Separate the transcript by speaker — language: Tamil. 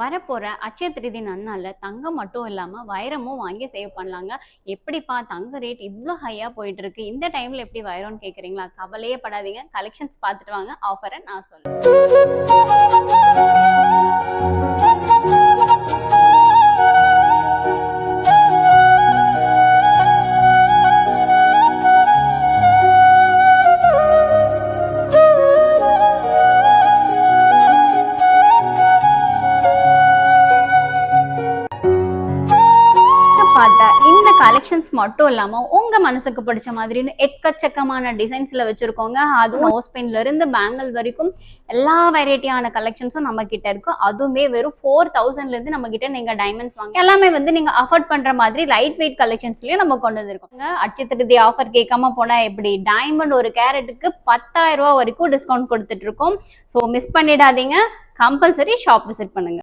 Speaker 1: வரப்போற அட்சய திருதி நன்னால தங்கம் மட்டும் இல்லாம வைரமும் வாங்கி சேவ் பண்ணலாங்க. எப்படிப்பா தங்க ரேட் இவ்ளோ ஹையா போயிட்டு இருக்கு, இந்த டைம்ல எப்படி வைரம்னு கேக்குறீங்களா? கவலையே படாதீங்க, கலெக்ஷன்ஸ் பார்த்துட்டு வாங்க, ஆஃபரை நான் சொல்றேன். பார்த்த இந்த கலெக்ஷன்ஸ் மட்டும் இல்லாம உங்க மனசுக்கு பிடிச்ச மாதிரி எக்கச்சக்கமான டிசைன்ஸ்ல வச்சிருக்கோங்க. அதுவும் நோஸ் பின்ல இருந்து பேங்கிள் வரைக்கும் எல்லா வெரைட்டியான கலெக்ஷன்ஸும் நம்ம கிட்ட இருக்கு. அதுவுமே வெறும் 4000ல இருந்து நம்ம கிட்ட நீங்க டைமண்ட்ஸ் வாங்க எல்லாமே வந்து நீங்க அஃபோர்ட் பண்ற மாதிரி லைட் வெயிட் கலெக்ஷன்ஸ்லயும் நம்ம கொண்டு வந்திருக்கோங்க. அட்சய திருதி ஆஃபர் கேட்காம போனா எப்படி? டைமண்ட் ஒரு கேரட்டுக்கு 10,000 ரூபாய் வரைக்கும் டிஸ்கவுண்ட் கொடுத்துட்டு இருக்கோம். ஸோ மிஸ் பண்ணிடாதீங்க, கம்பல்சரி ஷாப் விசிட் பண்ணுங்க.